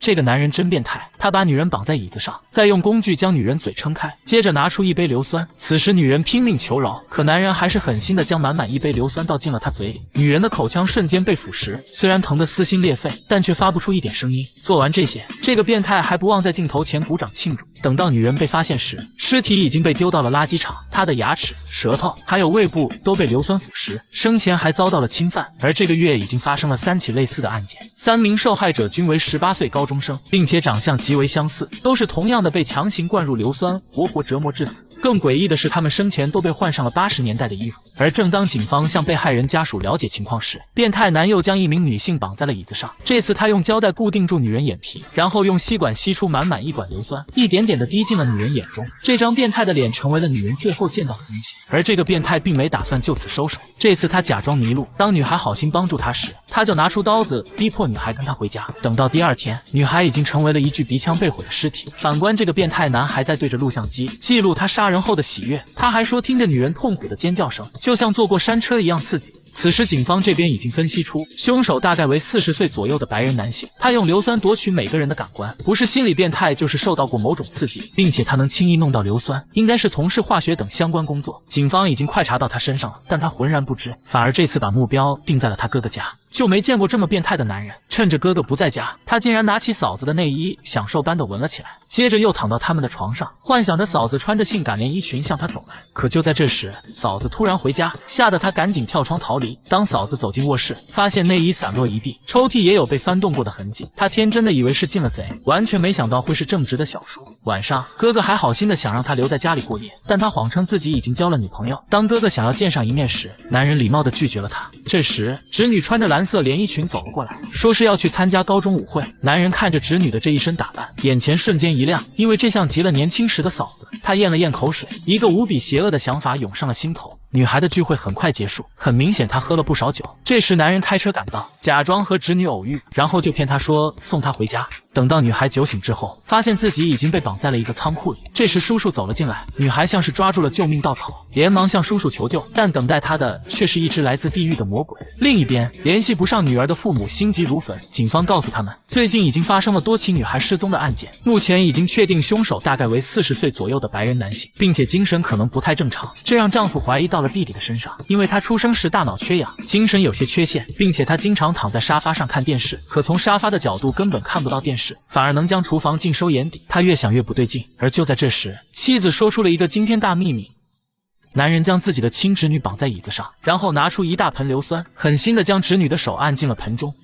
这个男人真变态，他把女人绑在椅子上，再用工具将女人嘴撑开，接着拿出一杯硫酸。此时女人拼命求饶，可男人还是狠心的将满满一杯硫酸倒进了她嘴里。女人的口腔瞬间被腐蚀，虽然疼得撕心裂肺，但却发不出一点声音。做完这些，这个变态还不忘在镜头前鼓掌庆祝。等到女人被发现时，尸体已经被丢到了垃圾场，她的牙齿、舌头还有胃部都被硫酸腐蚀，生前还遭到了侵犯。而这个月已经发生了3起类似的案件，3名受害者均为18岁高中生，并且长相极为相似，都是同样的被强行灌入硫酸，活活折磨致死。更诡异的是，他们生前都被换上了80年代的衣服。而正当警方向被害人家属了解情况时，变态男又将一名女性绑在了椅子上。这次他用胶带固定住女人眼皮，然后用吸管吸出满满一管硫酸，一点点的滴进了女人眼中。这张变态的脸成为了女人最后见到的东西。而这个变态并没打算就此收手，这次他假装迷路，当女孩好心帮助他时，他就拿出刀子逼迫女孩跟他回家。等到第2天，女孩已经成为了一具鼻腔被毁的尸体。反观这个变态男还在对着录像机记录他杀人后的喜悦，他还说听着女人痛苦的尖叫声，就像坐过山车一样刺激。此时警方这边已经分析出，凶手大概为40岁左右的白人男性，他用硫酸夺取每个人的感官，不是心理变态就是受到过某种刺激，并且他能轻易弄到硫酸，应该是从事化学等相关工作。警方已经快查到他身上了，但他浑然不知，反而这次把目标定在了他哥哥家。就没见过这么变态的男人，趁着哥哥不在家，他竟然拿起嫂子的内衣享受般的闻了起来，接着又躺到他们的床上，幻想着嫂子穿着性感连衣裙向他走来。可就在这时，嫂子突然回家，吓得他赶紧跳窗逃离。当嫂子走进卧室，发现内衣散落一地，抽屉也有被翻动过的痕迹，他天真的以为是进了贼，完全没想到会是正直的小叔。晚上，哥哥还好心的想让他留在家里过夜，但他谎称自己已经交了女朋友。当哥哥想要见上一面时，男人礼貌的拒绝了他。这时，侄女穿着蓝色连衣裙走了过来，说是要去参加高中舞会。男人看着侄女的这一身打扮，眼前瞬间一亮，因为这像极了年轻时的嫂子。他咽了咽口水，一个无比邪恶的想法涌上了心头。女孩的聚会很快结束，很明显她喝了不少酒。这时男人开车赶到，假装和侄女偶遇，然后就骗她说送她回家。等到女孩酒醒之后，发现自己已经被绑在了一个仓库里。这时叔叔走了进来，女孩像是抓住了救命稻草，连忙向叔叔求救，但等待她的却是一只来自地狱的魔鬼。另一边，联系不上女儿的父母心急如焚，警方告诉他们，最近已经发生了多起女孩失踪的案件，目前已经确定凶手大概为40岁左右的白人男性，并且精神可能不太正常，这让丈夫怀疑到了弟弟的身上，因为他出生时大脑缺氧，精神有些缺陷，并且他经常躺在沙发上看电视，可从沙发的角度根本看不到电视，反而能将厨房尽收眼底。他越想越不对劲，而就在这时，妻子说出了一个惊天大秘密。男人将自己的亲侄女绑在椅子上，然后拿出一大盆硫酸，狠心地将侄女的手按进了盆中。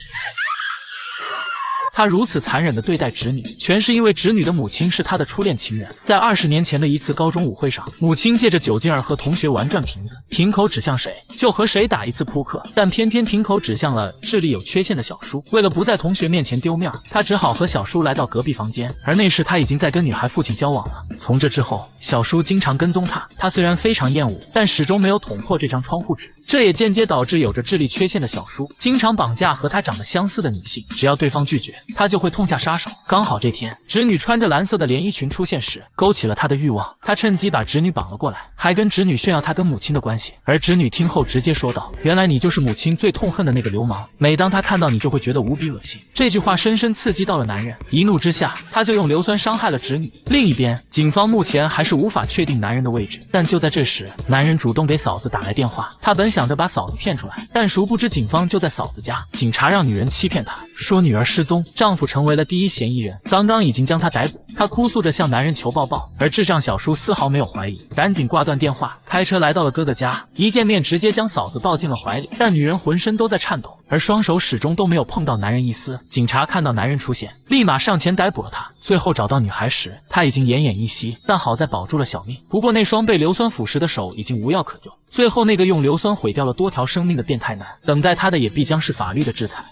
他如此残忍地对待侄女，全是因为侄女的母亲是他的初恋情人。在20年前的一次高中舞会上，母亲借着酒劲儿和同学玩转瓶子，瓶口指向谁就和谁打一次扑克，但偏偏瓶口指向了智力有缺陷的小叔。为了不在同学面前丢面，他只好和小叔来到隔壁房间，而那时他已经在跟女孩父亲交往了。从这之后，小叔经常跟踪他，他虽然非常厌恶，但始终没有捅破这张窗户纸。这也间接导致有着智力缺陷的小叔经常绑架和他长得相似的女性，只要对方拒绝，他就会痛下杀手。刚好这天，侄女穿着蓝色的连衣裙出现时，勾起了他的欲望，他趁机把侄女绑了过来，还跟侄女炫耀他跟母亲的关系。而侄女听后直接说道：“原来你就是母亲最痛恨的那个流氓，每当他看到你就会觉得无比恶心。”这句话深深刺激到了男人，一怒之下，他就用硫酸伤害了侄女。另一边，警方目前还是无法确定男人的位置，但就在这时，男人主动给嫂子打来电话，他本想着把嫂子骗出来，但殊不知警方就在嫂子家。警察让女人欺骗他，说女儿失踪，丈夫成为了第一嫌疑人，刚刚已经将她逮捕。她哭诉着向男人求抱抱，而智障小叔丝毫没有怀疑，赶紧挂断电话，开车来到了哥哥家。一见面直接将嫂子抱进了怀里，但女人浑身都在颤抖，而双手始终都没有碰到男人一丝。警察看到男人出现，立马上前逮捕了他。最后找到女孩时，她已经奄奄一息，但好在保住了小命。不过那双被硫酸腐蚀的手已经无药可救。最后那个用硫酸毁掉了多条生命的变态男，等待他的也必将是法律的制裁。